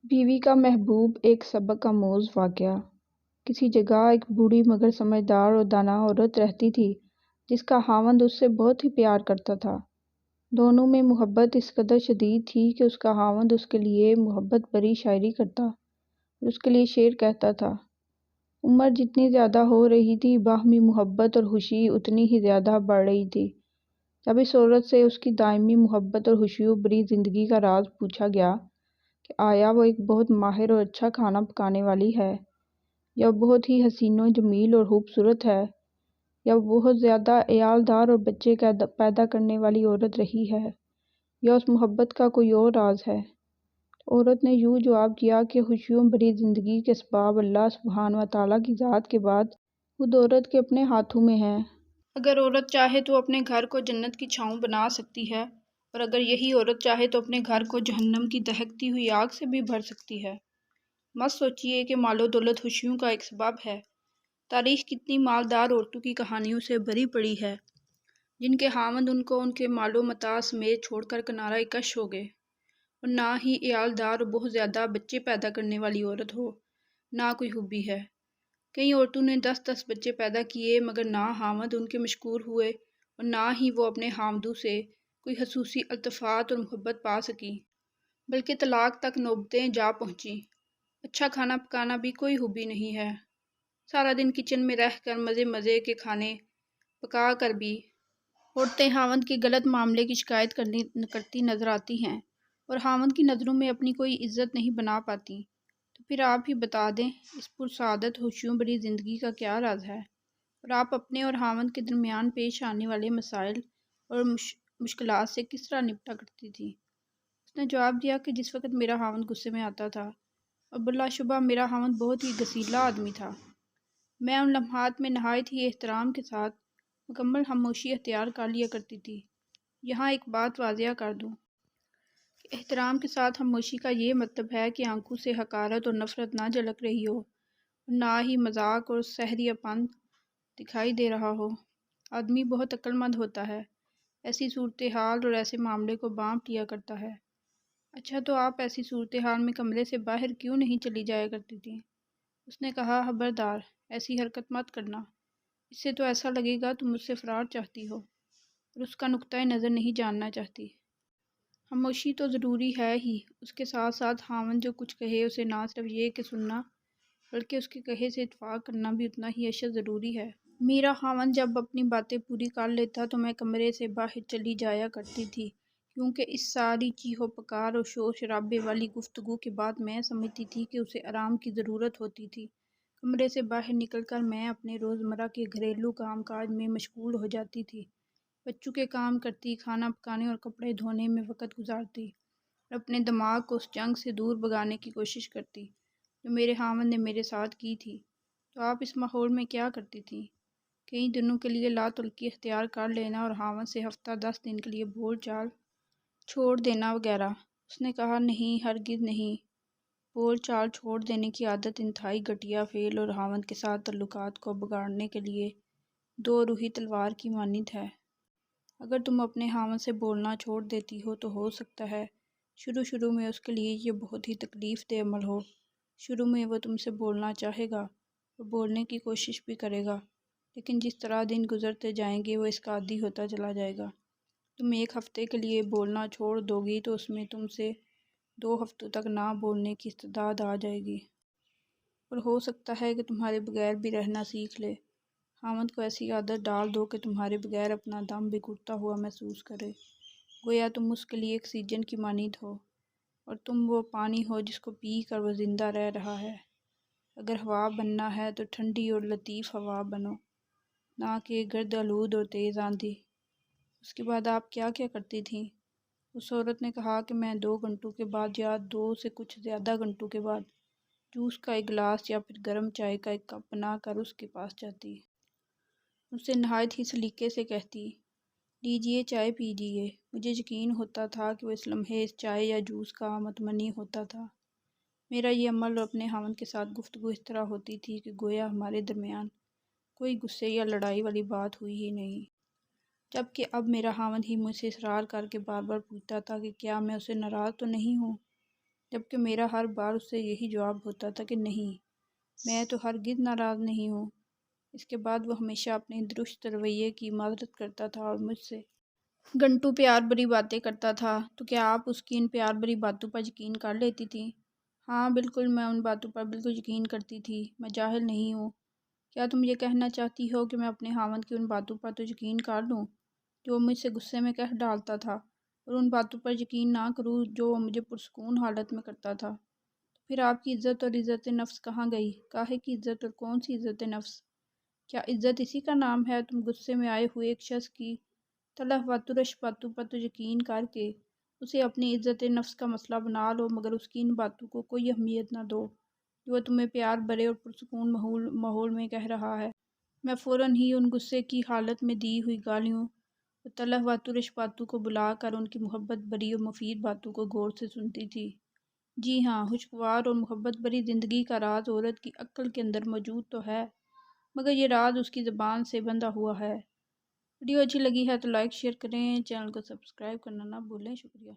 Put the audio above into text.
بیوی کا محبوب ایک سبق آموز واقعہ۔ کسی جگہ ایک بوڑھی مگر سمجھدار اور دانا عورت رہتی تھی جس کا خاوند اس سے بہت ہی پیار کرتا تھا۔ دونوں میں محبت اس قدر شدید تھی کہ اس کا خاوند اس کے لیے محبت بھری شاعری کرتا اور اس کے لیے شعر کہتا تھا۔ عمر جتنی زیادہ ہو رہی تھی باہمی محبت اور خوشی اتنی ہی زیادہ بڑھ رہی تھی۔ جب اس عورت سے اس کی دائمی محبت اور خوشیوں بھری زندگی کا راز پوچھا گیا کہ آیا وہ ایک بہت ماہر اور اچھا کھانا پکانے والی ہے، یا وہ بہت ہی حسین و جمیل اور خوبصورت ہے، یا وہ بہت زیادہ عیالدار اور بچے پیدا کرنے والی عورت رہی ہے، یا اس محبت کا کوئی اور راز ہے، عورت نے یوں جواب دیا کہ خوشیوں بھری زندگی کے اسباب اللہ سبحانہ و تعالیٰ کی ذات کے بعد خود عورت کے اپنے ہاتھوں میں ہیں۔ اگر عورت چاہے تو اپنے گھر کو جنت کی چھاؤں بنا سکتی ہے، اور اگر یہی عورت چاہے تو اپنے گھر کو جہنم کی دہکتی ہوئی آگ سے بھی بھر سکتی ہے۔ مت سوچئے کہ مال و دولت خوشیوں کا ایک سبب ہے۔ تاریخ کتنی مالدار عورتوں کی کہانیوں سے بھری پڑی ہے جن کے خاوند ان کو ان کے مال و متاع سمیت چھوڑ کر کنارہ کش ہو گئے، اور نہ ہی عیالدار اور بہت زیادہ بچے پیدا کرنے والی عورت ہو، نہ کوئی خوبی ہے۔ کئی عورتوں نے 10 بچے پیدا کیے مگر نہ خاوند ان کے مشکور ہوئے اور نہ ہی وہ اپنے خاوندوں سے کوئی خصوصی الطاف اور محبت پا سکیں، بلکہ طلاق تک نوبتیں جا پہنچیں۔ اچھا کھانا پکانا بھی کوئی خوبی نہیں ہے۔ سارا دن کچن میں رہ کر مزے کے کھانے پکا کر بھی عورتیں خاوند کے غلط معاملے کی شکایت کرتی نظر آتی ہیں اور خاوند کی نظروں میں اپنی کوئی عزت نہیں بنا پاتی۔ تو پھر آپ ہی بتا دیں اس پرسعادت خوشیوں بھری زندگی کا کیا راز ہے، اور آپ اپنے اور خاوند کے درمیان پیش آنے والے مسائل اور مشکلات سے کس طرح نپٹا کرتی تھی؟ اس نے جواب دیا کہ جس وقت میرا خاوند غصے میں آتا تھا، اور بلا شبہ میرا خاوند بہت ہی غصیلا آدمی تھا، میں ان لمحات میں نہایت ہی احترام کے ساتھ مکمل خاموشی اختیار کر لیا کرتی تھی۔ یہاں ایک بات واضح کر دوں کہ احترام کے ساتھ خاموشی کا یہ مطلب ہے کہ آنکھوں سے حقارت اور نفرت نہ جھلک رہی ہو، اور نہ ہی مذاق اور سحریہ پن دکھائی دے رہا ہو۔ آدمی بہت عقل مند ہوتا ہے، ایسی صورتحال اور ایسے معاملے کو بانپ لیا کرتا ہے۔ اچھا تو آپ ایسی صورتحال میں کمرے سے باہر کیوں نہیں چلی جایا کرتی تھیں؟ اس نے کہا، خبردار ایسی حرکت مت کرنا، اس سے تو ایسا لگے گا تم مجھ سے فرار چاہتی ہو اور اس کا نقطۂ نظر نہیں جاننا چاہتی۔ خاموشی تو ضروری ہے ہی، اس کے ساتھ ساتھ خاوند جو کچھ کہے اسے نہ صرف یہ کہ سننا بلکہ اس کے کہے سے اتفاق کرنا بھی اتنا ہی اشد ضروری ہے۔ میرا خاوند جب اپنی باتیں پوری کر لیتا تو میں کمرے سے باہر چلی جایا کرتی تھی، کیونکہ اس ساری چیخو پکار اور شور شرابے والی گفتگو کے بعد میں سمجھتی تھی کہ اسے آرام کی ضرورت ہوتی تھی۔ کمرے سے باہر نکل کر میں اپنے روزمرہ کے گھریلو کام کاج میں مشغول ہو جاتی تھی، بچوں کے کام کرتی، کھانا پکانے اور کپڑے دھونے میں وقت گزارتی، اور اپنے دماغ کو اس جنگ سے دور بھگانے کی کوشش کرتی جو میرے خاوند نے میرے ساتھ کی تھی۔ تو آپ اس ماحول میں کیا کرتی تھیں؟ کئی دنوں کے لیے لا تلقی اختیار کر لینا اور خاوند سے ہفتہ 10 دن کے لیے بول چال چھوڑ دینا وغیرہ؟ اس نے کہا، نہیں، ہرگز نہیں۔ بول چال چھوڑ دینے کی عادت انتہائی گھٹیا فعل اور خاوند کے ساتھ تعلقات کو بگاڑنے کے لیے دو روحی تلوار کی مانند ہے۔ اگر تم اپنے خاوند سے بولنا چھوڑ دیتی ہو سکتا ہے شروع میں اس کے لیے یہ بہت ہی تکلیف دہ عمل ہو۔ شروع میں وہ تم سے بولنا چاہے گا اور بولنے کی کوشش بھی کرے گا، لیکن جس طرح دن گزرتے جائیں گے وہ اس کا عادی ہوتا چلا جائے گا۔ تم 1 ہفتے کے لیے بولنا چھوڑ دو گی تو اس میں تم سے 2 ہفتوں تک نہ بولنے کی استعداد آ جائے گی، اور ہو سکتا ہے کہ تمہارے بغیر بھی رہنا سیکھ لے۔ خاوند کو ایسی عادت ڈال دو کہ تمہارے بغیر اپنا دم بھی گھٹتا ہوا محسوس کرے، گویا تم اس کے لیے آکسیجن کی مانند ہو اور تم وہ پانی ہو جس کو پی کر وہ زندہ رہ رہا ہے۔ اگر ہوا بننا ہے تو ٹھنڈی اور لطیف ہوا بنو، نہ کہ گرد آلود اور تیز آندھی۔ اس کے بعد آپ کیا کرتی تھیں؟ اس عورت نے کہا کہ میں 2 گھنٹوں کے بعد یا 2 سے کچھ زیادہ گھنٹوں کے بعد جوس کا ایک گلاس یا پھر گرم چائے کا ایک کپ بنا کر اس کے پاس جاتی، اسے نہایت ہی سلیقے سے کہتی، لیجئے چائے پیجئے۔ مجھے یقین ہوتا تھا کہ وہ اس لمحے اس چائے یا جوس کا متمنی ہوتا تھا۔ میرا یہ عمل اور اپنے خاوند کے ساتھ گفتگو اس طرح ہوتی تھی کہ گویا ہمارے درمیان کوئی غصے یا لڑائی والی بات ہوئی ہی نہیں، جبکہ اب میرا خاوند ہی مجھ سے اصرار کر کے بار بار پوچھتا تھا کہ کیا میں اسے ناراض تو نہیں ہوں۔ جبکہ میرا ہر بار اس سے یہی جواب ہوتا تھا کہ نہیں، میں تو ہرگز ناراض نہیں ہوں۔ اس کے بعد وہ ہمیشہ اپنے درست رویے کی معذرت کرتا تھا اور مجھ سے گھنٹوں پیار بھری باتیں کرتا تھا۔ تو کیا آپ اس کی ان پیار بھری باتوں پر یقین کر لیتی تھیں؟ ہاں بالکل، میں ان باتوں پر بالکل یقین کرتی تھی۔ میں جاہل نہیں ہوں۔ کیا تم یہ کہنا چاہتی ہو کہ میں اپنے خاوند کی ان باتوں پر تو یقین کر لوں جو وہ مجھ سے غصے میں کہہ ڈالتا تھا، اور ان باتوں پر یقین نہ کروں جو وہ مجھے پرسکون حالت میں کرتا تھا؟ تو پھر آپ کی عزت اور عزت نفس کہاں گئی؟ کاہے کی عزت اور کون سی عزت نفس؟ کیا عزت اسی کا نام ہے؟ تم غصے میں آئے ہوئے ایک شخص کی تلخ و ترش باتوں پر تو یقین کر کے اسے اپنی عزت نفس کا مسئلہ بنا لو، مگر اس کی ان باتوں کو کوئی اہمیت نہ دو جو وہ تمہیں پیار بھرے اور پرسکون ماحول میں کہہ رہا ہے۔ میں فوراً ہی ان غصے کی حالت میں دی ہوئی گالیوں اور تلخ و ترش باتوں کو بلا کر ان کی محبت بھری اور مفید باتوں کو غور سے سنتی تھی۔ جی ہاں، خوشگوار اور محبت بھری زندگی کا راز عورت کی عقل کے اندر موجود تو ہے، مگر یہ راز اس کی زبان سے بندھا ہوا ہے۔ ویڈیو اچھی لگی ہے تو لائک شیئر کریں، چینل کو سبسکرائب کرنا نہ بھولیں۔ شکریہ۔